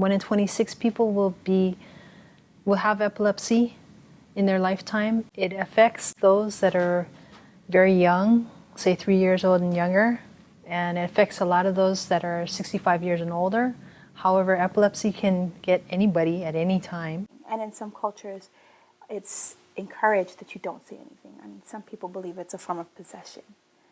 1 in 26 people will have epilepsy in their lifetime. It affects those that are very young, say 3 years old and younger, and it affects a lot of those that are 65 years and older. However, epilepsy can get anybody at any time. And in some cultures, it's encouraged that you don't say anything. I mean, some people believe it's a form of possession,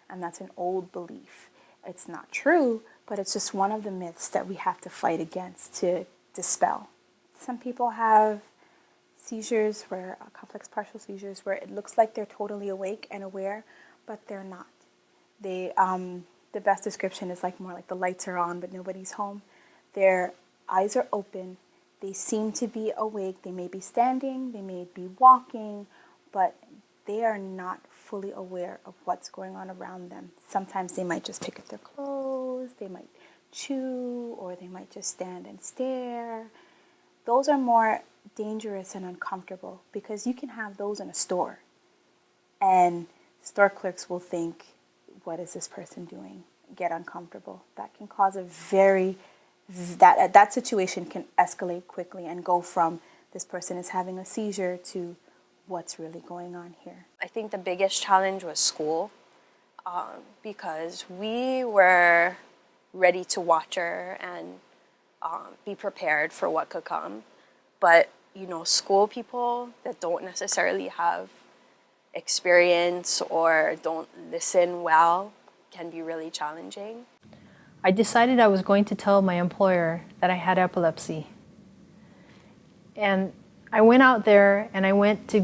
and that's an old belief. It's not true, but it's just one of the myths that we have to fight against to dispel. Some people have seizures complex partial seizures where it looks like they're totally awake and aware, but they're not. The best description is more like the lights are on, but nobody's home. Their eyes are open. They seem to be awake. They may be standing, they may be walking, but they are not fully aware of what's going on around them. Sometimes they might just pick up their clothes, they might chew, or they might just stand and stare. Those are more dangerous and uncomfortable because you can have those in a store and store clerks will think, what is this person doing? Get uncomfortable. That can cause that situation can escalate quickly and go from this person is having a seizure to what's really going on here. I think the biggest challenge was school because we were ready to watch her and be prepared for what could come. But, school people that don't necessarily have experience or don't listen well can be really challenging. I decided I was going to tell my employer that I had epilepsy. And I went out there and I went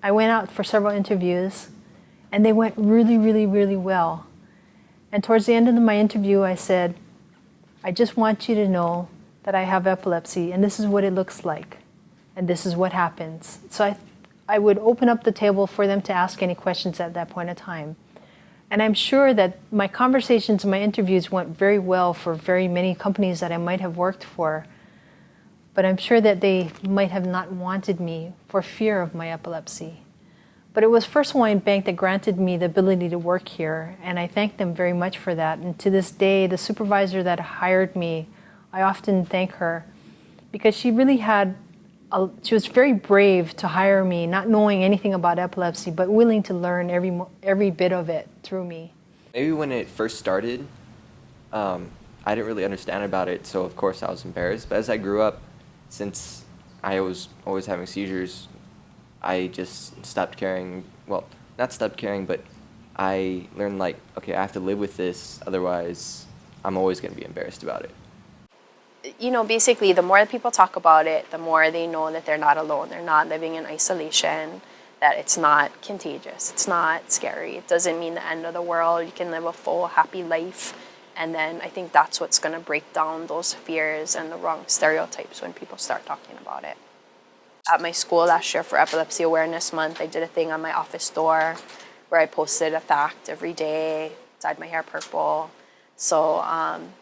out for several interviews and they went really, really, really well. And towards the end of my interview, I said, I just want you to know that I have epilepsy and this is what it looks like. And this is what happens. So I would open up the table for them to ask any questions at that point in time. And I'm sure that my conversations and my interviews went very well for very many companies that I might have worked for. But I'm sure that they might have not wanted me for fear of my epilepsy. But it was First Hawaiian Bank that granted me the ability to work here, and I thank them very much for that. And to this day, the supervisor that hired me, I often thank her because she really she was very brave to hire me, not knowing anything about epilepsy, but willing to learn every bit of it through me. Maybe when it first started, I didn't really understand about it, so of course I was embarrassed. But as I grew up, since I was always having seizures, I just stopped caring. Well, not stopped caring, but I learned okay, I have to live with this, otherwise I'm always going to be embarrassed about it. Basically, the more that people talk about it, the more they know that they're not alone. They're not living in isolation, that it's not contagious. It's not scary. It doesn't mean the end of the world. You can live a full, happy life. And then I think that's what's going to break down those fears and the wrong stereotypes when people start talking about it. At my school last year for Epilepsy Awareness Month, I did a thing on my office door where I posted a fact every day, dyed my hair purple. So,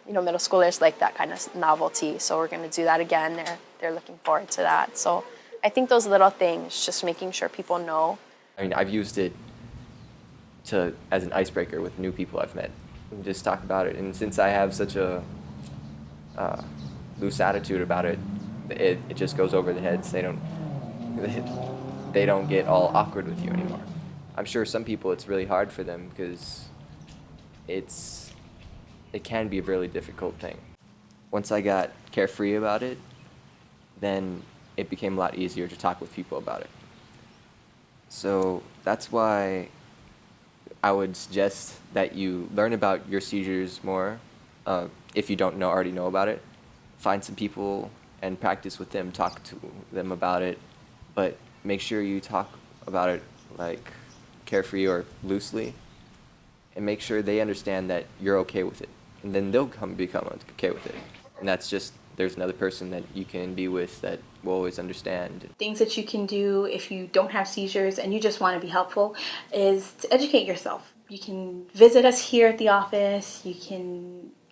middle schoolers like that kind of novelty. So we're going to do that again. They're looking forward to that. So I think those little things, just making sure people know. I mean, I've used it as an icebreaker with new people I've met. And just talk about it. And since I have such a loose attitude about it, it just goes over the heads. They don't get all awkward with you anymore. I'm sure some people it's really hard for them because it can be a really difficult thing. Once I got carefree about it, then it became a lot easier to talk with people about it. So that's why I would suggest that you learn about your seizures more. If you don't already know about it, find some people and practice with them, talk to them about it, but make sure you talk about it carefree or loosely, and make sure they understand that you're okay with it. And then they'll become okay with it. And that's just, there's another person that you can be with that will always understand. Things that you can do if you don't have seizures and you just want to be helpful is to educate yourself. You can visit us here at the office.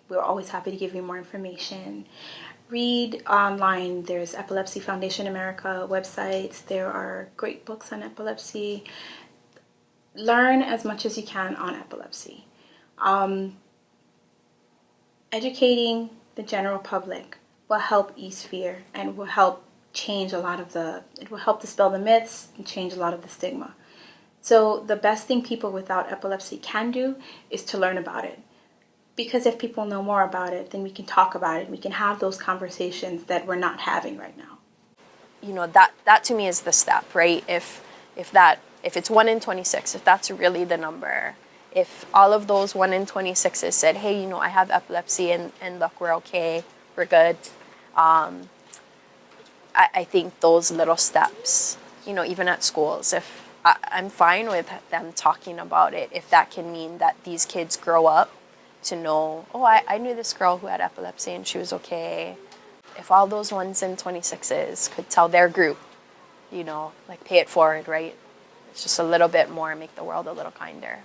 We're always happy to give you more information. Read online. There's Epilepsy Foundation America websites. There are great books on epilepsy. Learn as much as you can on epilepsy. Educating the general public will help ease fear and will help change a lot of it will help dispel the myths and change a lot of the stigma. So the best thing people without epilepsy can do is to learn about it. Because if people know more about it, then we can talk about it. We can have those conversations that we're not having right now. You know, that to me is the step, right? If it's 1 in 26, if that's really the number, if all of those 1 in 26s said, hey, you know, I have epilepsy and look, we're okay, we're good. I think those little steps, you know, even at schools, if I'm fine with them talking about it, if that can mean that these kids grow up to know, oh, I knew this girl who had epilepsy and she was okay. If all those 1s in 26s could tell their group, you know, like pay it forward, right? It's just a little bit more, make the world a little kinder.